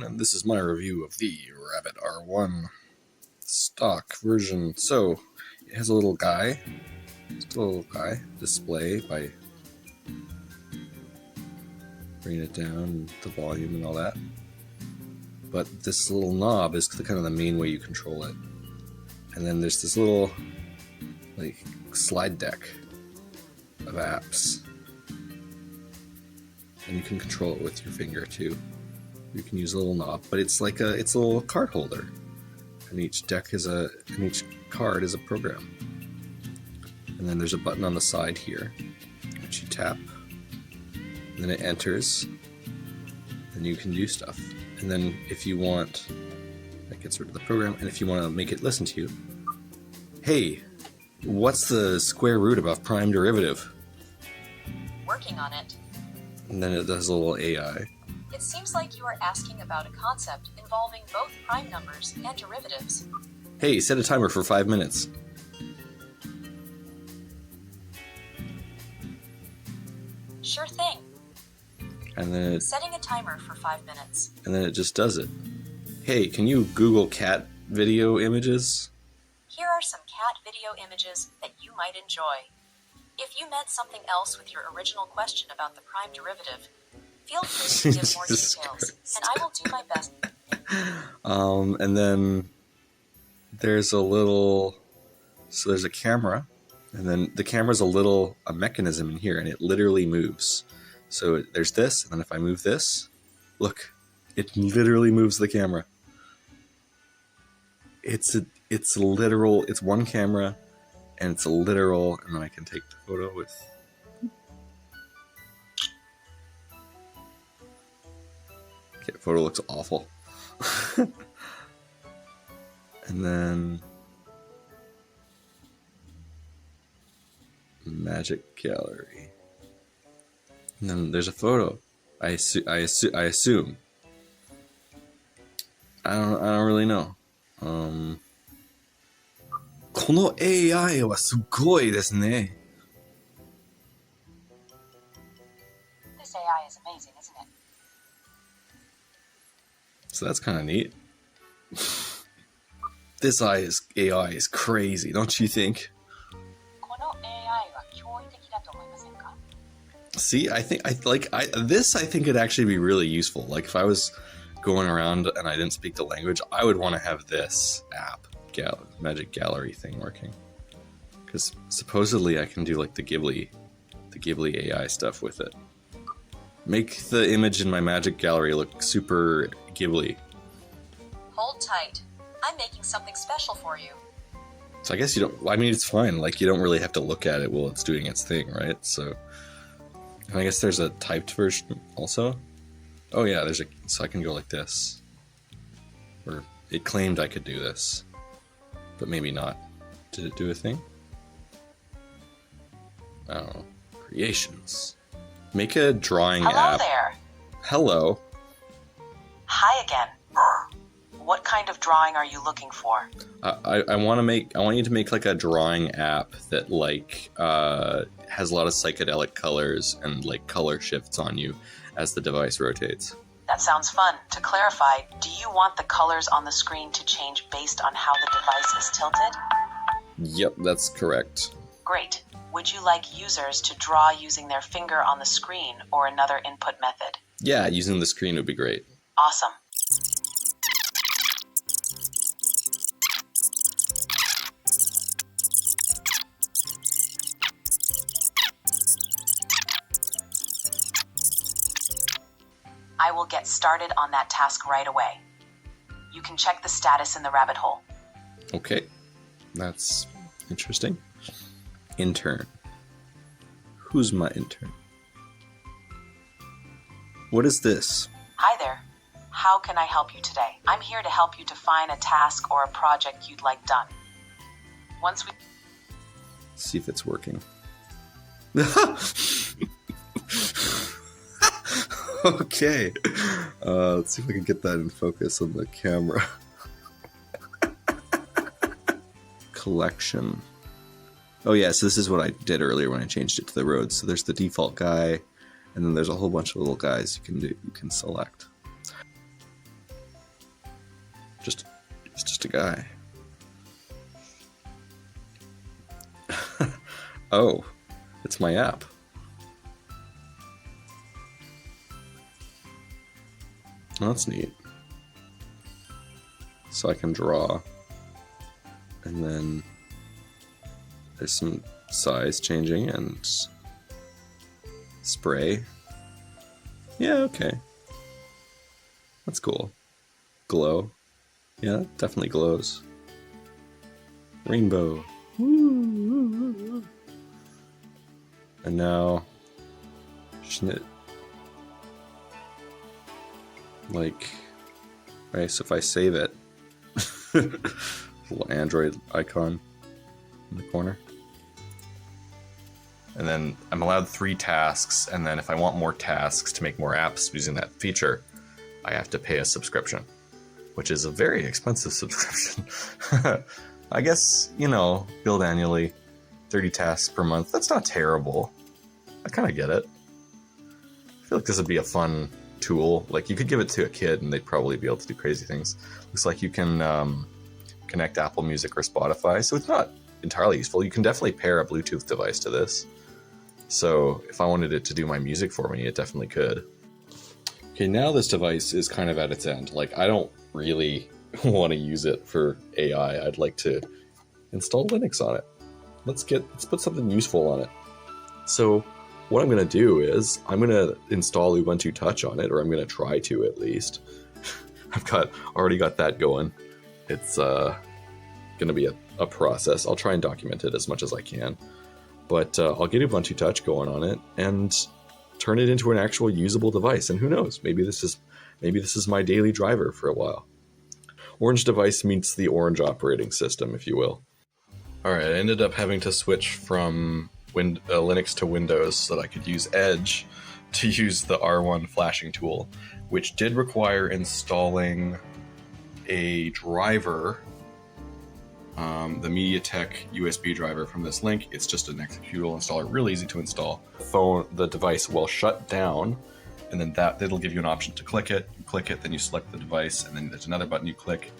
And this is my review of the Rabbit R1 stock version. So, it has a little guy. It's a little guy display by bringing it down, the volume and all that. But this little knob is kind of the main way you control it. And then there's this little like slide deck of apps. And you can control it with your finger too. You can use a little knob, but it's like a little card holder. And each deck is and each card is a program. And then there's a button on the side here, which you tap. And then it enters. And you can do stuff. And then if you want, that gets rid of the program. And if you want to make it listen to you, hey, what's the square root of prime derivative? Working on it. And then it does a little AI. It seems like you are asking about a concept involving both prime numbers and derivatives. Hey, set a timer for 5 minutes. Sure thing. And then Setting a timer for 5 minutes. And then it just does it. Hey, can you Google cat video images? Here are some cat video images that you might enjoy. If you meant something else with your original question about the prime derivative, feel free to give more Jesus details, Christ. and I will do my best. And then there's a little, so there's a camera, and then the camera's a mechanism in here, and it literally moves. So there's this, and then if I move this, look, it literally moves the camera. It's one camera, and it's a literal, and then I can take the photo with. Okay, the photo looks awful. And then Magic Gallery. And then there's a photo. I assume. I don't really know. この AI はすごいですね。This AI is amazing, isn't it? So that's kind of neat. This AI is crazy, don't you think? この AI は驚異的だと思いませんか? See, I think I think it'd actually be really useful. Like if I was going around and I didn't speak the language, I would want to have this app, Magic Gallery thing working. Because supposedly I can do like the Ghibli AI stuff with it. Make the image in my Magic Gallery look super Ghibli. Hold tight. I'm making something special for you. So I guess you don't, I mean, it's fine. Like you don't really have to look at it while it's doing its thing, right? So, and I guess there's a typed version also. Oh yeah, so I can go like this. Or it claimed I could do this, but maybe not. Did it do a thing? I don't know. Creations. Make a drawing Hello app. there. Hello. Hi again. What kind of drawing are you looking for? I want you to make like a drawing app that like has a lot of psychedelic colors and like color shifts on you as the device rotates. That sounds fun. To clarify, do you want the colors on the screen to change based on how the device is tilted? Yep, that's correct. Great. Would you like users to draw using their finger on the screen or another input method? Yeah, using the screen would be great. Awesome. I will get started on that task right away. You can check the status in the rabbit hole. Okay, that's interesting. Intern. Who's my intern? What is this? Hi there. How can I help you today? I'm here to help you define a task or a project you'd like done. Once we... Let's see if it's working. Okay. Let's see if I can get that in focus on the camera. Collection. Oh yeah, so this is what I did earlier when I changed it to the road. So there's the default guy, and then there's a whole bunch of little guys you can select. He's just a guy. Oh, it's my app. Oh, that's neat. So I can draw, and then there's some size changing and spray. Yeah, okay. That's cool. Glow. Yeah, it definitely glows. Rainbow. And now, shouldn't it, like, right, so if I save it, little Android icon in the corner. And then I'm allowed 3 tasks, and then if I want more tasks to make more apps using that feature, I have to pay a subscription, which is a very expensive subscription. I guess, you know, billed annually, 30 tasks per month, that's not terrible. I kind of get it. I feel like this would be a fun tool. Like, you could give it to a kid and they'd probably be able to do crazy things. Looks like you can connect Apple Music or Spotify, so it's not entirely useful. You can definitely pair a Bluetooth device to this. So if I wanted it to do my music for me, it definitely could. Okay, now this device is kind of at its end. Like, I don't really want to use it for AI. I'd like to install Linux on it. Let's put something useful on it. So what I'm going to do is I'm going to install Ubuntu Touch on it, or I'm going to try to at least. I've already got that going. It's going to be a process. I'll try and document it as much as I can. But I'll get Ubuntu Touch going on it and turn it into an actual usable device. And who knows? Maybe this is my daily driver for a while. Orange device meets the Orange operating system, if you will. All right, I ended up having to switch from Linux to Windows so that I could use Edge to use the R1 flashing tool, which did require installing a driver, the MediaTek USB driver from this link. It's just an executable installer, really easy to install. The device will shut down, and then it'll give you an option to click it. You click it, then you select the device, and then there's another button you click,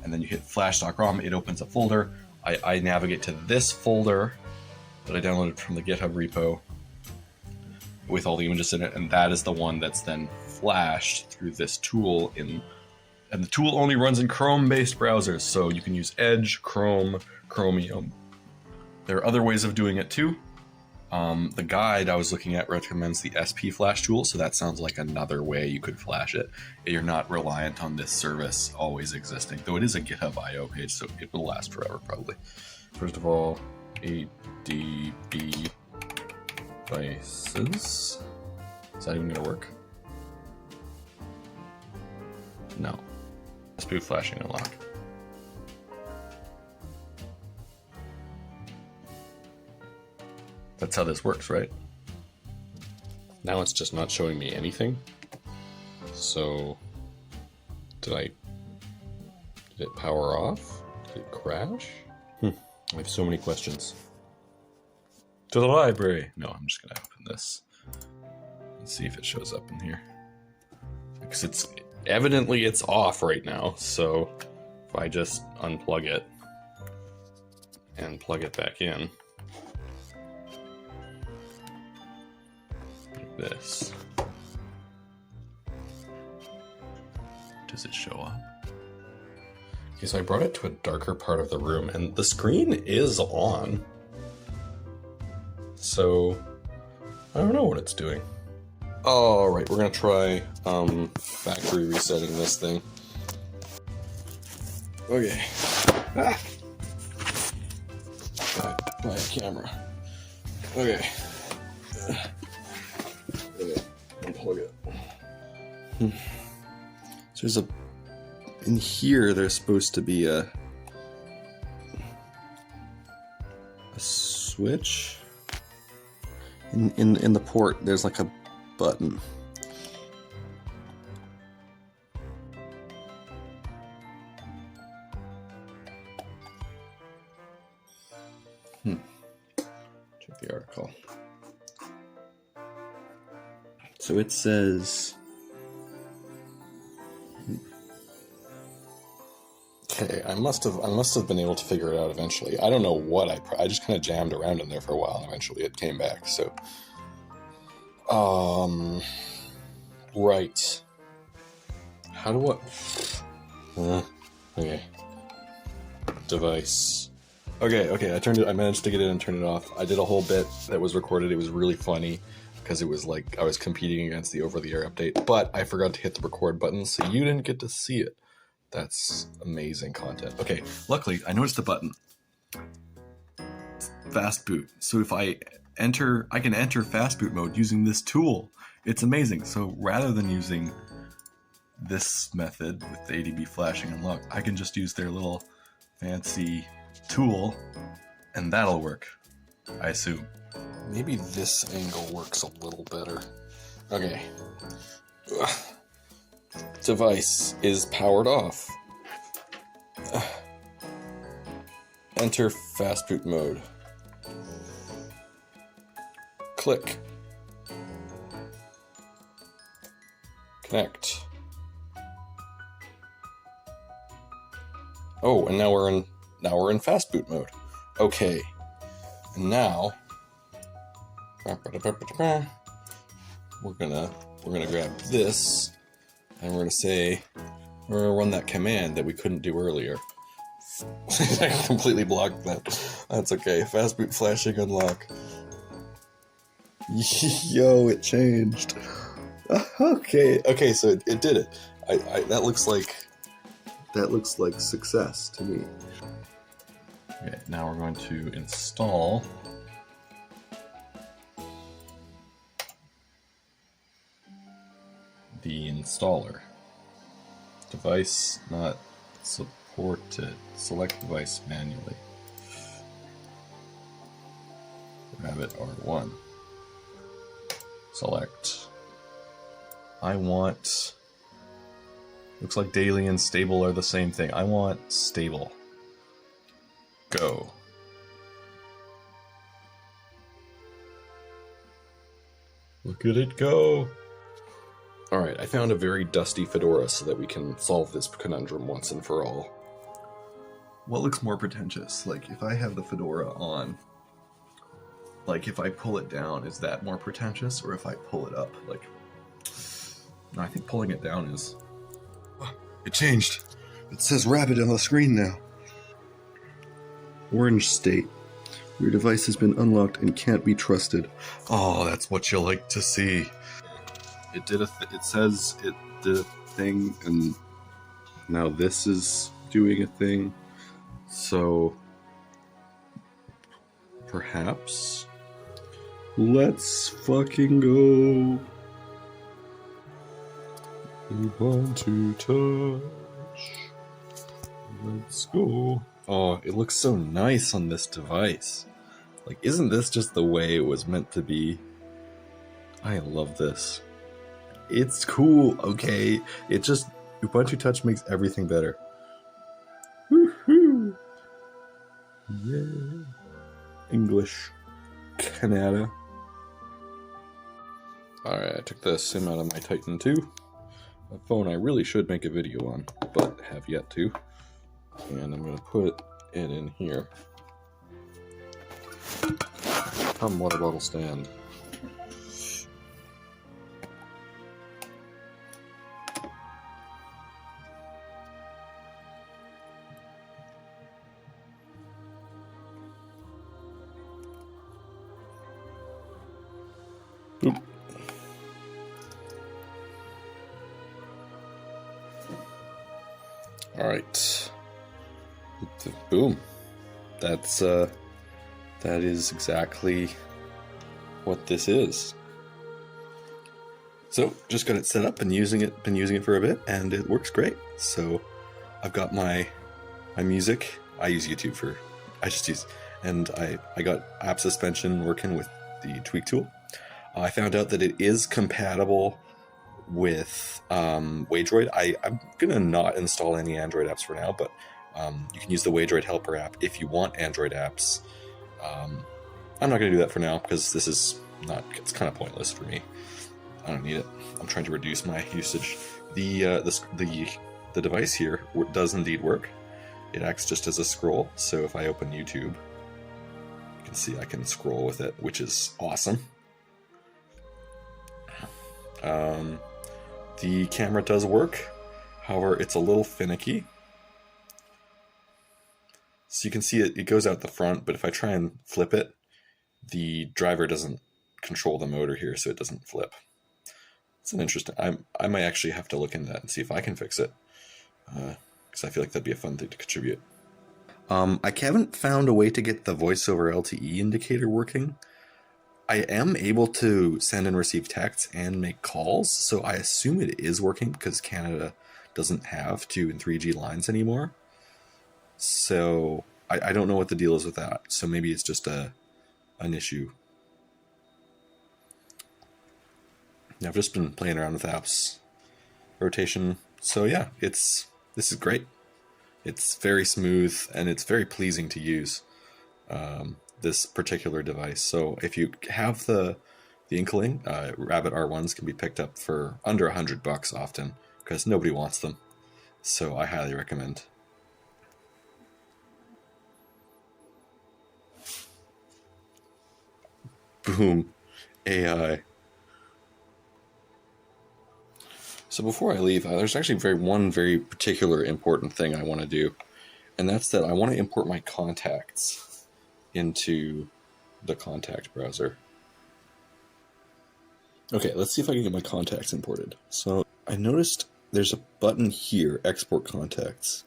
and then you hit flash.rom. It opens a folder. I navigate to this folder that I downloaded from the GitHub repo with all the images in it, and that is the one that's then flashed through this tool and the tool only runs in Chrome-based browsers, so you can use Edge, Chrome, Chromium. There are other ways of doing it too. The guide I was looking at recommends the SP Flash tool, so that sounds like another way you could flash it. You're not reliant on this service always existing, though it is a GitHub IO page, so it will last forever probably. First of all, ADB devices. Is that even going to work? No. SP flashing unlock. That's how this works, right? Now it's just not showing me anything. So, did it power off? Did it crash? I have so many questions. To the library! No, I'm just gonna open this and see if it shows up in here. Because it's off right now, so if I just unplug it and plug it back in, like this, does it show up? Okay, so I brought it to a darker part of the room, and the screen is on, so I don't know what it's doing. Alright, we're gonna try factory resetting this thing. Okay. By a camera. Okay. Unplug it. So in here there's supposed to be a switch. In the port there's like a button. Check the article. So it says Okay, I must have been able to figure it out eventually. I don't know what I just kind of jammed around in there for a while, and eventually it came back. So, right. How do I? Okay. Device. Okay. I managed to get it and turn it off. I did a whole bit that was recorded. It was really funny because it was like I was competing against the over-the-air update, but I forgot to hit the record button, so you didn't get to see it. That's amazing content. Okay, luckily I noticed the button. Fast boot. So if I can enter fast boot mode using this tool. It's amazing. So rather than using this method with the ADB flashing unlock, I can just use their little fancy tool and that'll work, I assume. Maybe this angle works a little better. Okay. Device is powered off. Enter fast boot mode. Click. Connect. Oh, and now we're in fast boot mode. Okay. And now we're gonna grab this and we're gonna run that command that we couldn't do earlier. I completely blocked that. That's okay. Fast boot flashing unlock. Yo, it changed. Okay, so it did it. That looks like success to me. Okay, now we're going to install the installer. Device not supported. Select device manually. Rabbit R1. Select. I want... Looks like daily and stable are the same thing. I want stable. Go. Look at it go. Alright, I found a very dusty fedora so that we can solve this conundrum once and for all. What looks more pretentious? Like, if I have the fedora on, like, if I pull it down, is that more pretentious? Or if I pull it up, like... No, I think pulling it down is... Oh, it changed! It says rabbit on the screen now. Orange state. Your device has been unlocked and can't be trusted. Oh, that's what you like to see. It did it says it did a thing, and now this is doing a thing. So perhaps let's fucking go. Ubuntu Touch. Let's go. Oh, it looks so nice on this device. Like, isn't this just the way it was meant to be? I love this. It's cool, okay? It just... Ubuntu Touch makes everything better. Woohoo! Yeah. English. Canada. Alright, I took the SIM out of my Titan 2. A phone I really should make a video on, but have yet to. And I'm going to put it in here. Come, water bottle stand. Boop. All right. Boom. That is exactly what this is. So just got it set up and been using it for a bit, and it works great. So I've got my music. I use YouTube and I got app suspension working with the tweak tool. I found out that it is compatible with Waydroid. I'm gonna not install any Android apps for now, but you can use the Waydroid helper app if you want Android apps. I'm not gonna do that for now because it's kind of pointless for me. I don't need it. I'm trying to reduce my usage. The device here does indeed work. It acts just as a scroll, so if I open YouTube, you can see I can scroll with it, which is awesome. The camera does work, however, it's a little finicky. So you can see it goes out the front, but if I try and flip it, the driver doesn't control the motor here, so it doesn't flip. It's an interesting... I might actually have to look into that and see if I can fix it, because I feel like that'd be a fun thing to contribute. I haven't found a way to get the voice over LTE indicator working. I am able to send and receive texts and make calls, so I assume it is working because Canada doesn't have 2 and 3G lines anymore. So I don't know what the deal is with that. So maybe it's just an issue. I've just been playing around with apps rotation. So yeah, this is great. It's very smooth and it's very pleasing to use. This particular device. So if you have the Inkling, Rabbit R1s can be picked up for under $100 often because nobody wants them. So I highly recommend. Boom, AI. So before I leave, there's actually one very particular important thing I want to do, and that's that I want to import my contacts into the contact browser. Okay, let's see if I can get my contacts imported. So I noticed there's a button here, export contacts,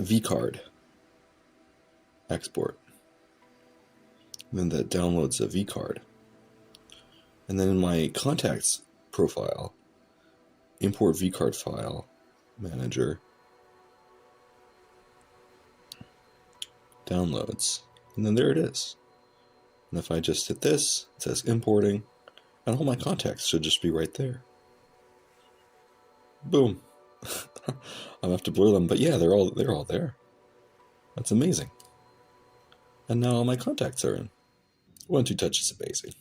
vCard, export. And then that downloads a vCard. And then in my contacts profile, import vCard file, manager, downloads, and then there it is. And if I just hit this, it says importing, and all my contacts should just be right there. Boom. I'll have to blur them, but yeah, they're all there. That's amazing. And now all my contacts are in. Ubuntu Touch is amazing.